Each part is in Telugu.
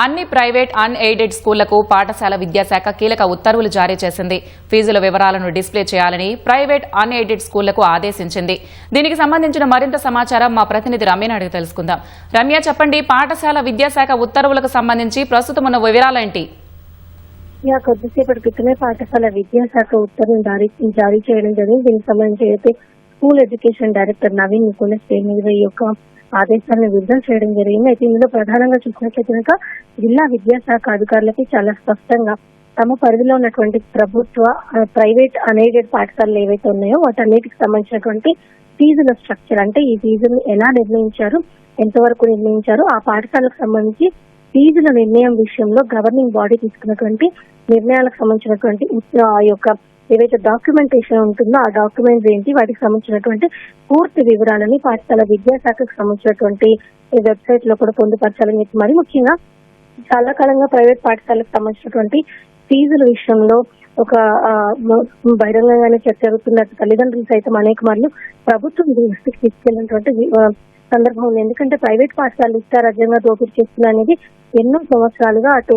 అన్ని ప్రైవేట్ అన్ ఎయిడెడ్ స్కూళ్లకు పాఠశాల విద్యాశాఖ కీలక ఉత్తర్వులు జారీ చేసింది. ఫీజుల వివరాలను డిస్ప్లే చేయాలని ప్రైవేట్ అన్ ఎయిడెడ్ స్కూళ్లకు ఆదేశించింది. దీనికి సంబంధించిన మరింత సమాచారం మా ప్రతినిధి రమ్యని అడిగి తెలుసుకుందాం. రమ్య, చెప్పండి, పాఠశాల విద్యాశాఖ ఉత్తర్వులకు సంబంధించి ప్రస్తుతం ఉన్న వివరాలేంటి? కొద్దిసేపటి క్రితమే పాఠశాల విద్యాశాఖ ఉత్తర్వులు జారీ చేయడం జరిగింది. దీనికి సంబంధించి అయితే school education director Naveen Nicholas ఈ యొక్క ఆదేశాలను విడుదల చేయడం జరిగింది. అయితే ఇందులో ప్రధానంగా చూసినట్లయితే కనుక జిల్లా విద్యాశాఖ అధికారులకి చాలా స్పష్టంగా తమ పరిధిలో ఉన్నటువంటి ప్రభుత్వ ప్రైవేట్ అన్ఎయిడెడ్ పాఠశాలలు ఏవైతే ఉన్నాయో వాటన్నిటికి సంబంధించినటువంటి ఫీజుల స్ట్రక్చర్, అంటే ఈ ఫీజులను ఎలా నిర్ణయించారు, ఎంతవరకు నిర్ణయించారు, ఆ పాఠశాలకు సంబంధించి ఫీజుల నిర్ణయం విషయంలో గవర్నింగ్ బాడీ తీసుకున్నటువంటి నిర్ణయాలకు సంబంధించినటువంటి ఆ యొక్క ఏవైతే డాక్యుమెంటేషన్ ఉంటుందో ఆ డాక్యుమెంట్స్ ఏంటి, వాటికి సంబంధించినటువంటి పూర్తి వివరాలని పాఠశాల విద్యాశాఖకు సంబంధించినటువంటి వెబ్సైట్ లో కూడా పొందుపరచాలని చెప్పి, మరి ముఖ్యంగా చాలా కాలంగా ప్రైవేట్ పాఠశాలకు సంబంధించినటువంటి ఫీజుల విషయంలో ఒక బహిరంగంగానే చర్చ జరుగుతున్నట్టు తల్లిదండ్రులు సైతం అనేక మార్లు ప్రభుత్వం దృష్టికి తీసుకెళ్లినటువంటి సందర్భం ఉంది. ఎందుకంటే ప్రైవేట్ పాఠశాలలు ఇష్టారాజ్యంగా దోపిడీ చేస్తున్నా అనేది ఎన్నో సంవత్సరాలుగా అటు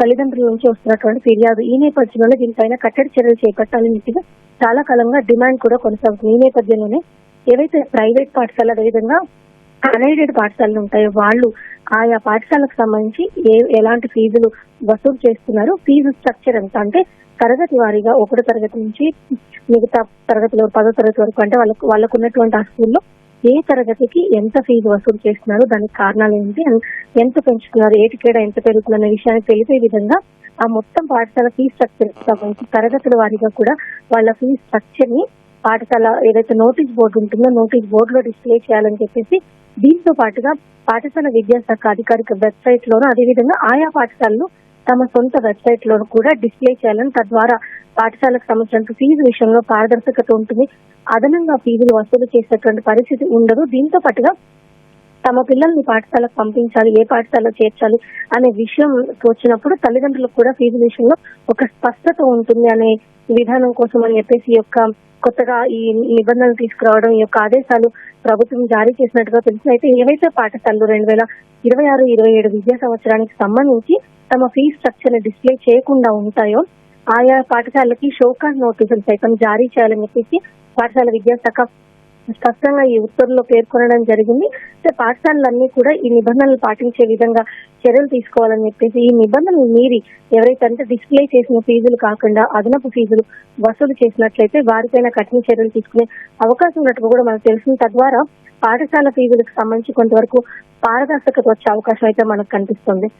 తల్లిదండ్రుల నుంచి వస్తున్నటువంటి ఫిర్యాదు. ఈ నేపథ్యంలోనే దీనిపైన కట్టడి చర్యలు చేపట్టాలని చాలా కాలంగా డిమాండ్ కూడా కొనసాగుతుంది. ఈ నేపథ్యంలోనే ఏవైతే ప్రైవేట్ పాఠశాల అదేవిధంగా అన్ఎయిడెడ్ పాఠశాలలు ఉంటాయో వాళ్ళు ఆయా పాఠశాలకు సంబంధించి ఎలాంటి ఫీజులు వసూలు చేస్తున్నారు, ఫీజు స్ట్రక్చర్ ఎంత, అంటే తరగతి వారీగా 1వ తరగతి నుంచి మిగతా తరగతిలో 10వ తరగతి వరకు, అంటే వాళ్ళకు ఉన్నటువంటి ఆ స్కూల్లో ఏ తరగతికి ఎంత ఫీజు వసూలు చేస్తున్నారు, దానికి కారణాలు ఏంటి, ఎంత పెంచుతున్నారు, ఏటికేడా ఎంత పెరుగుతుంది అనే విషయాన్ని తెలిపే విధంగా ఆ మొత్తం పాఠశాల ఫీజు స్ట్రక్చర్ సంబంధించి తరగతుల వారీగా కూడా వాళ్ళ ఫీజు స్ట్రక్చర్ ని పాఠశాల ఏదైతే నోటీస్ బోర్డు ఉంటుందో నోటీస్ బోర్డు లో డిస్ప్లే చేయాలని చెప్పేసి, దీంతో పాటుగా పాఠశాల విద్యాశాఖ అధికారిక వెబ్సైట్ లోను అదేవిధంగా ఆయా పాఠశాలలు తమ సొంత వెబ్సైట్ లో కూడా డిస్ప్లే చేయాలని, తద్వారా పాఠశాలకు సంబంధించిన ఫీజు విషయంలో పారదర్శకత ఉంటుంది, అదనంగా ఫీజులు వసూలు చేసేటువంటి పరిస్థితి ఉండదు. దీంతో పాటుగా తమ పిల్లల్ని పాఠశాలకు పంపించాలి, ఏ పాఠశాలలో చేర్చాలి అనే విషయం వచ్చినప్పుడు తల్లిదండ్రులకు కూడా ఫీజు విషయంలో ఒక స్పష్టత ఉంటుంది అనే విధానం కోసం అని చెప్పేసి ఈ యొక్క కొత్తగా ఈ నిబంధనలు తీసుకురావడం, ఈ యొక్క ఆదేశాలు ప్రభుత్వం జారీ చేసినట్టుగా తెలిసి, అయితే ఏవైతే పాఠశాలలు 2026-27 విద్యా సంవత్సరానికి సంబంధించి తమ ఫీజు స్ట్రక్చర్ ని డిస్ప్లే చేయకుండా ఉంటాయో ఆయా పాఠశాలకి షోకాజ్ నోటీసులు సైతం జారీ చేయాలని చెప్పేసి పాఠశాల విద్యాశాఖ స్పష్టంగా ఈ ఉత్తర్వుల్లో పేర్కొనడం జరిగింది. పాఠశాలలన్నీ కూడా ఈ నిబంధనలు పాటించే విధంగా చర్యలు తీసుకోవాలని చెప్పేసి, ఈ నిబంధనలు మీరి ఎవరైతే అంటే డిస్ప్లే చేసిన ఫీజులు కాకుండా అదనపు ఫీజులు వసూలు చేసినట్లయితే వారిపైన కఠిన చర్యలు తీసుకునే అవకాశం ఉన్నట్టుగా కూడా మనకు తెలిసింది. తద్వారా పాఠశాల ఫీజులకు సంబంధించి కొంతవరకు పారదర్శకత వచ్చే అవకాశం అయితే మనకు కనిపిస్తుంది.